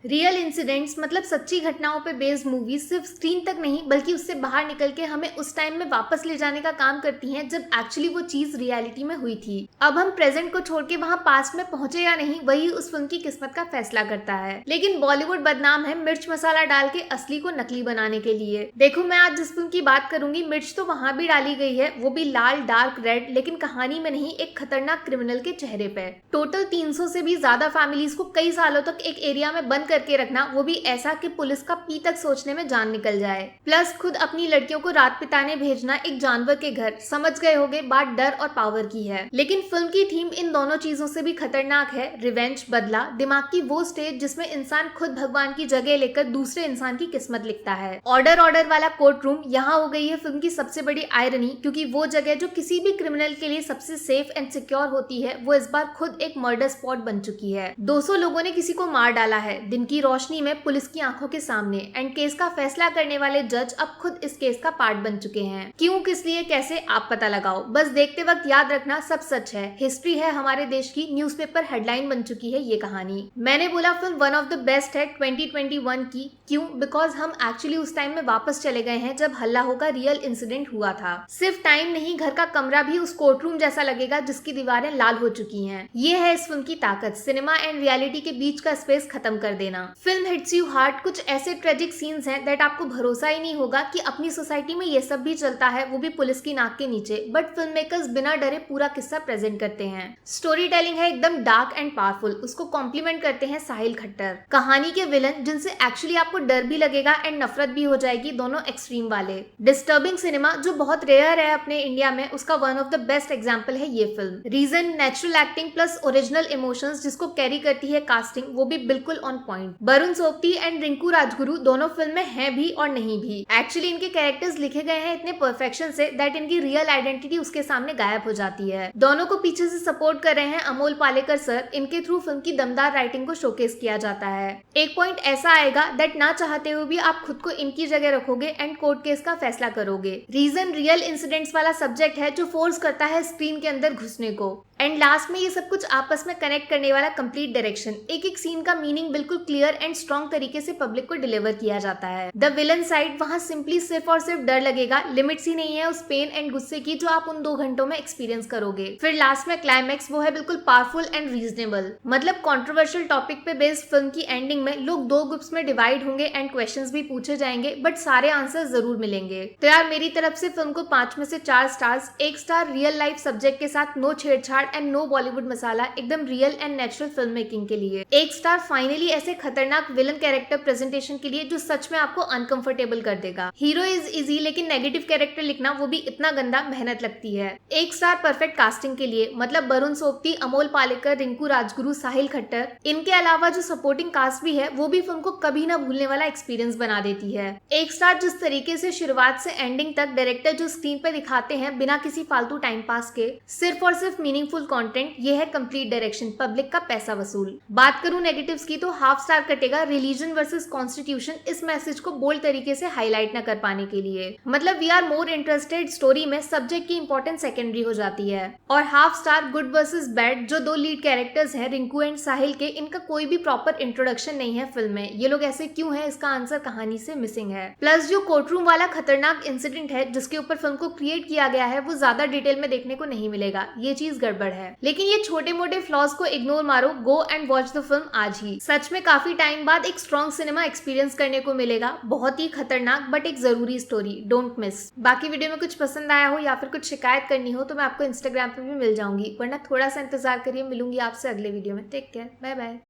Real incidents मतलब सच्ची घटनाओं पे बेस्ड मूवीज सिर्फ स्क्रीन तक नहीं बल्कि उससे बाहर निकल के हमें उस टाइम में वापस ले जाने का काम करती हैं जब एक्चुअली वो चीज रियलिटी में हुई थी। अब हम प्रेजेंट को छोड़ के वहाँ पास्ट में पहुंचे या नहीं वही उस फिल्म की किस्मत का फैसला करता है। लेकिन बॉलीवुड बदनाम है मिर्च मसाला डाल के असली को नकली बनाने के लिए। देखो मैं आज जिस फिल्म की बात करूंगी मिर्च तो वहाँ भी डाली गई है, वो भी लाल डार्क रेड, लेकिन कहानी में नहीं, एक खतरनाक क्रिमिनल के चेहरे पे। टोटल 300 से भी ज्यादा फैमिलीज को कई सालों तक एक एरिया में बंद करके रखना, वो भी ऐसा कि पुलिस का पी तक सोचने में जान निकल जाए। प्लस खुद अपनी लड़कियों को रात बिताने भेजना एक जानवर के घर। समझ गए होगे बात डर और पावर की है। लेकिन फिल्म की थीम इन दोनों चीजों से भी खतरनाक है। रिवेंज, बदला, दिमाग की वो स्टेज जिसमें इंसान खुद भगवान की जगह लेकर दूसरे इंसान की किस्मत लिखता है। ऑर्डर वाला कोर्ट रूम यहाँ हो गई है फिल्म की सबसे बड़ी आयरनी, क्योंकि वो जगह जो किसी भी क्रिमिनल के लिए सबसे सेफ एंड सिक्योर होती है वो इस बार खुद एक मर्डर स्पॉट बन चुकी है। 200 लोगों ने किसी को मार डाला है दिन की रोशनी में पुलिस की आंखों के सामने। एंड केस का फैसला करने वाले जज अब खुद इस केस का पार्ट बन चुके हैं। क्यों, किस लिए, कैसे, आप पता लगाओ। बस देखते वक्त याद रखना सब सच है, हिस्ट्री है हमारे देश की, न्यूज़पेपर हेडलाइन बन चुकी है ये कहानी। मैंने बोला film one of the best है 2021 की। क्यों? बिकॉज हम एक्चुअली उस टाइम में वापस चले गए हैं जब हल्ला होगा रियल इंसिडेंट हुआ था। सिर्फ टाइम नहीं, घर का कमरा भी उस कोर्ट रूम जैसा लगेगा जिसकी दीवारें लाल हो चुकी हैं। ये है इस फिल्म की ताकत, सिनेमा एंड रियलिटी के बीच का स्पेस खत्म कर देना। Film hits you hard. कुछ ऐसे ट्रेजिक सीन्स हैं दैट आपको भरोसा ही नहीं होगा कि अपनी सोसाइटी में ये सब भी चलता है, वो भी पुलिस की नाक के नीचे। बट फिल्म मेकर्स बिना डरे पूरा किस्सा प्रेजेंट करते हैं। स्टोरी टेलिंग है एकदम डार्क एंड पावरफुल, उसको कॉम्प्लीमेंट करते हैं साहिल खट्टर। कहानी के विलन जिनसे एक्चुअली आपको डर भी लगेगा एंड नफरत भी हो जाएगी, दोनों एक्सट्रीम वाले। डिस्टर्बिंग सिनेमा जो बहुत रेयर है अपने इंडिया में, उसका one of the best example है ये फिल्म। Reason, natural acting plus original emotions जिसको कैरी करती है कास्टिंग, वो भी बिल्कुल on point. Varun Sobti and Rinku Rajguru दोनों फिल्म में हैं भी और नहीं भी। एक्चुअली इनके कैरेक्टर्स लिखे गए हैं इतने परफेक्शन से दैट इनकी रियल आइडेंटिटी उसके सामने गायब हो जाती है। दोनों को पीछे से सपोर्ट कर रहे हैं अमोल पालेकर सर। इनके थ्रू फिल्म की दमदार राइटिंग को शोकेस किया जाता है। एक पॉइंट ऐसा आएगा दैट ना चाहते हुए भी आप खुद को इनकी जगह रखोगे एंड कोर्ट केस का फैसला करोगे। रीजन, रियल इंसिडेंट्स वाला सब्जेक्ट है जो फोर्स करता है स्क्रीन के अंदर घुसने को। एंड लास्ट में ये सब कुछ आपस में कनेक्ट करने वाला कंप्लीट डायरेक्शन। एक एक सीन का मीनिंग बिल्कुल क्लियर एंड स्ट्रॉन्ग तरीके से पब्लिक को डिलीवर किया जाता है। द विलन साइड, वहाँ सिंपली सिर्फ और सिर्फ डर लगेगा, लिमिट्स ही नहीं है उस पेन एंड गुस्से की जो आप उन 2 घंटों में एक्सपीरियंस करोगे। फिर लास्ट में क्लाइमैक्स, वो है बिल्कुल पावरफुल एंड रीजनेबल। मतलब कंट्रोवर्शियल टॉपिक पे बेस्ड फिल्म की एंडिंग में लोग 2 ग्रुप्स में डिवाइड होंगे एंड क्वेश्चंस भी पूछे जाएंगे, बट सारे आंसर जरूर मिलेंगे। तो यार मेरी तरफ से फिल्म को 5 में से 4 stars. 1 star real life subject के साथ नो छेड़छाड़ एंड नो बॉलीवुड मसाला, एकदम real and natural film making के लिए। 1 स्टार फाइनली ऐसे खतरनाक विलन कैरेक्टर प्रेजेंटेशन के लिए जो सच में आपको अनकंफर्टेबल कर देगा। हीरो इज इजी लेकिन नेगेटिव कैरेक्टर लिखना वो भी इतना गंदा, मेहनत लगती है। 1 स्टार परफेक्ट कास्टिंग के लिए, मतलब वरुण सोबती, अमोल पालेकर, रिंकू राजगुरु, साहिल खट्टर। इनके अलावा जो सपोर्टिंग कास्ट भी है वो भी फिल्म को कभी ना भूलने वाला एक्सपीरियंस बना देती है। 1 स्टार जिस तरीके से शुरुआत से एंडिंग तक डायरेक्टर जो स्क्रीन पे दिखाते हैं बिना किसी फालतू टाइम पास के, सिर्फ और सिर्फ मीनिंगफुल कंटेंट, ये है कंप्लीट डायरेक्शन, पब्लिक का पैसा वसूल। बात करूं नेगेटिव्स की तो हाफ स्टार कटेगा रिलीजन वर्सेस कॉन्स्टिट्यूशन, इस मैसेज को बोल्ड तरीके से हाईलाइट न कर पाने के लिए। मतलब we are more interested story में, सब्जेक्ट की इंपॉर्टेंस सेकेंडरी हो जाती है। और half star good versus bad, जो 2 लीड कैरेक्टर्स हैं रिंकू एंड साहिल के, इनका कोई भी प्रॉपर इंट्रोडक्शन नहीं है फिल्म में। ये लोग ऐसे क्यों है, इसका आंसर कहानी से मिसिंग है। प्लस जो कोर्टरूम वाला खतरनाक इंसिडेंट है जिसके ऊपर फिल्म को क्रिएट किया गया है वो ज्यादा डिटेल में देखने को नहीं मिलेगा, ये चीज गड़बड़ है। लेकिन ये छोटे मोटे फ्लॉज को इग्नोर मारो, go and watch the film आज ही। सच में काफी टाइम बाद एक स्ट्रॉन्ग सिनेमा एक्सपीरियंस करने को मिलेगा। बहुत ही खतरनाक बट एक जरूरी स्टोरी, डोंट मिस। बाकी वीडियो में कुछ पसंद आया हो या फिर कुछ शिकायत करनी हो तो मैं आपको इंस्टाग्राम पे भी मिल जाऊंगी, वरना थोड़ा सा इंतजार करिए, मिलूंगी आपसे अगले वीडियो में। Take care, bye bye.